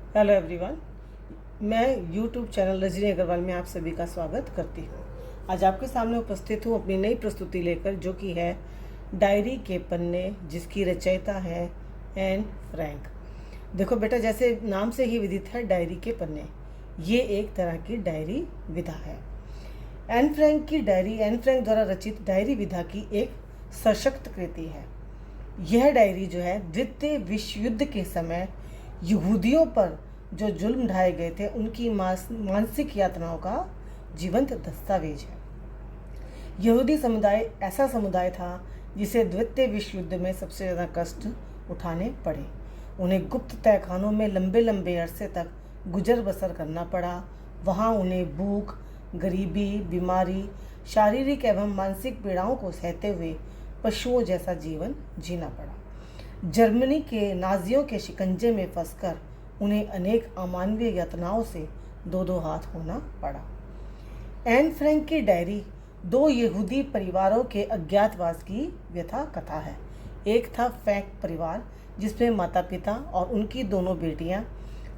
Hello everyone. मैं YouTube channel Rajni Agarwal में आप सभी का स्वागत करती हूँ। आज आपके सामने उपस्थित हूँ अपनी नई प्रस्तुति लेकर, जो कि है डायरी के पन्ने, जिसकी रचयिता है एन फ्रैंक। देखो बेटा, जैसे नाम से ही विदित है डायरी के पन्ने, ये एक तरह की डायरी विधा है। एन फ्रैंक की डायरी एन फ्रैंक द्वारा रचित डायरी विधा की एक सशक्त कृति है। यह डायरी जो है द्वितीय विश्व युद्ध के समय यहूदियों पर जो जुल्म ढाए गए थे उनकी मानसिक यातनाओं का जीवंत दस्तावेज है। यहूदी समुदाय ऐसा समुदाय था जिसे द्वितीय विश्व युद्ध में सबसे ज़्यादा कष्ट उठाने पड़े। उन्हें गुप्त तहखानों में लंबे लंबे अरसे तक गुजर बसर करना पड़ा। वहाँ उन्हें भूख, गरीबी, बीमारी, शारीरिक एवं मानसिक पीड़ाओं को सहते हुए पशुओं जैसा जीवन जीना पड़ा। जर्मनी के नाजियों के शिकंजे में फंसकर उन्हें अनेक अमानवीय यातनाओं से दो दो हाथ होना पड़ा। एन फ्रैंक की डायरी दो यहूदी परिवारों के अज्ञातवास की व्यथा कथा है। एक था फ्रैंक परिवार, जिसमें माता पिता और उनकी दोनों बेटियां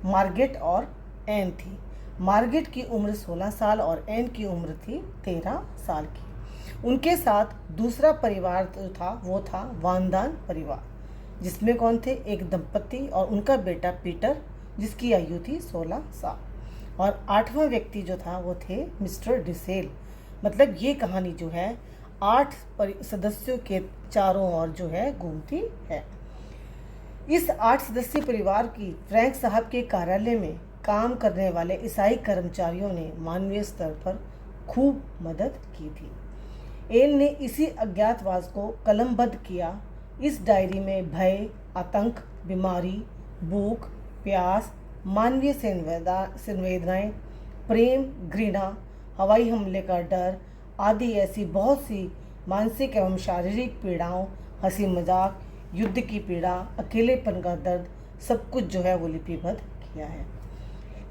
मार्गेट और एन थी। मार्गेट की उम्र 16 साल और एन की उम्र थी 13 साल की। उनके साथ दूसरा परिवार जो था वो था वानदान परिवार, जिसमें कौन थे? एक दंपति और उनका बेटा पीटर, जिसकी आयु थी 16 साल। और आठवां व्यक्ति जो था वो थे मिस्टर डिसेल। मतलब ये कहानी जो है 8 सदस्यों के चारों ओर जो है घूमती है। इस 8 सदस्यीय परिवार की फ्रैंक साहब के कार्यालय में काम करने वाले ईसाई कर्मचारियों ने मानवीय स्तर पर खूब मदद की थी। एन ने इसी अज्ञातवास को कलमबद्ध किया। इस डायरी में भय, आतंक, बीमारी, भूख, प्यास, मानवीय संवेदनाएं, प्रेम, घृणा, हवाई हमले का डर आदि ऐसी बहुत सी मानसिक एवं शारीरिक पीड़ाओं, हंसी मजाक, युद्ध की पीड़ा, अकेलेपन का दर्द, सब कुछ जो है वो लिपिबद्ध किया है।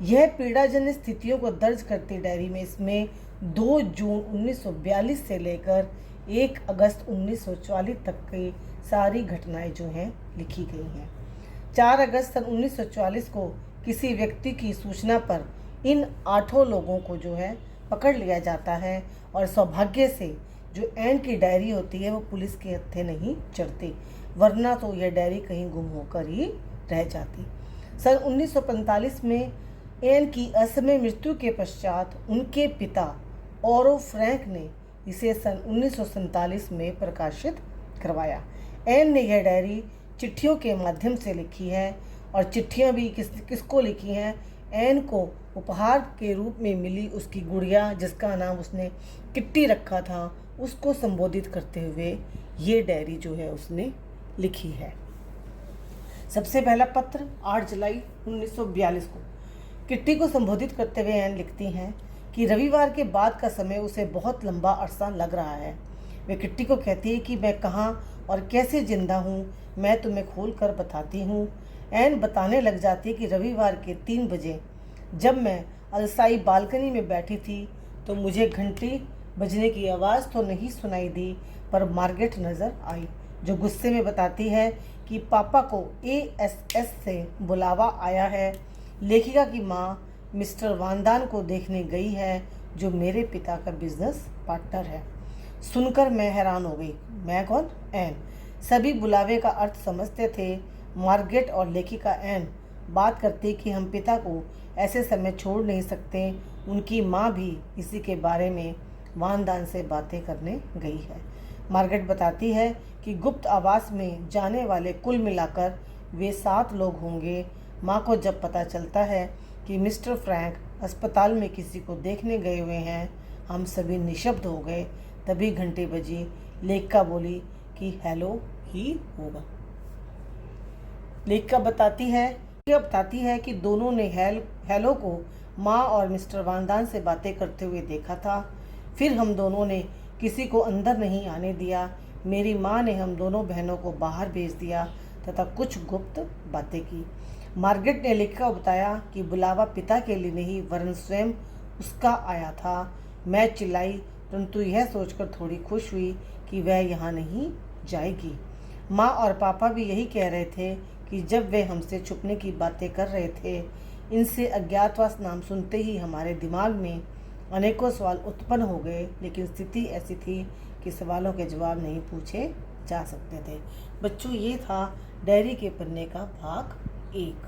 यह पीड़ाजन्य स्थितियों को दर्ज करती डायरी में इसमें 2 जून 1942 से लेकर 1 अगस्त 1944 तक की सारी घटनाएं जो हैं लिखी गई हैं। 4 अगस्त सन 1944 को किसी व्यक्ति की सूचना पर इन 8 लोगों को जो है पकड़ लिया जाता है और सौभाग्य से जो एन की डायरी होती है वो पुलिस के हत्थे नहीं चढ़ती, वरना तो यह डायरी कहीं गुम होकर ही रह जाती। सन 1945 में एन की असमय मृत्यु के पश्चात उनके पिता ओरो फ्रैंक ने इसे सन 1947 में प्रकाशित करवाया। एन ने यह डायरी चिट्ठियों के माध्यम से लिखी है, और चिट्ठियां भी किसको लिखी हैं? एन को उपहार के रूप में मिली उसकी गुड़िया, जिसका नाम उसने किट्टी रखा था, उसको संबोधित करते हुए ये डायरी जो है उसने लिखी है। सबसे पहला पत्र 8 जुलाई 1942 को किट्टी को संबोधित करते हुए एन लिखती हैं कि रविवार के बाद का समय उसे बहुत लंबा अरसा लग रहा है। वे किट्टी को कहती है कि मैं कहाँ और कैसे जिंदा हूँ, मैं तुम्हें खोल कर बताती हूँ। एन बताने लग जाती कि रविवार के 3 बजे जब मैं अलसाई बालकनी में बैठी थी तो मुझे घंटी बजने की आवाज़ तो नहीं सुनाई दी, पर मार्गेट नज़र आई, जो गुस्से में बताती है कि पापा को ASS से बुलावा आया है। लेखिका की माँ मिस्टर वानदान को देखने गई है, जो मेरे पिता का बिजनेस पार्टनर है। सुनकर मैं हैरान हो गई। मैं कौन? एन। सभी बुलावे का अर्थ समझते थे। मार्गेट और लेखिका एन बात करती कि हम पिता को ऐसे समय छोड़ नहीं सकते। उनकी माँ भी इसी के बारे में वानदान से बातें करने गई है। मार्गेट बताती है कि गुप्त आवास में जाने वाले कुल मिलाकर वे 7 लोग होंगे। माँ को जब पता चलता है कि मिस्टर फ्रैंक अस्पताल में किसी को देखने गए हुए हैं, हम सभी निशब्द हो गए। तभी घंटी बजी। लेखिका बोली कि हेलो ही होगा। लेखिका बताती है कि दोनों ने हेलो को माँ और मिस्टर वानदान से बातें करते हुए देखा था। फिर हम दोनों ने किसी को अंदर नहीं आने दिया। मेरी माँ ने हम दोनों बहनों को बाहर भेज दिया तथा कुछ गुप्त बातें की। मार्गेट ने लेखिका को बताया कि बुलावा पिता के लिए नहीं वरन स्वयं उसका आया था। मैं चिल्लाई, परंतु यह सोचकर थोड़ी खुश हुई कि वह यहाँ नहीं जाएगी। माँ और पापा भी यही कह रहे थे कि जब वे हमसे छुपने की बातें कर रहे थे इनसे अज्ञातवास नाम सुनते ही हमारे दिमाग में अनेकों सवाल उत्पन्न हो गए, लेकिन स्थिति ऐसी थी कि सवालों के जवाब नहीं पूछे जा सकते थे। बच्चों, ये था डायरी के पन्ने का भाग 1।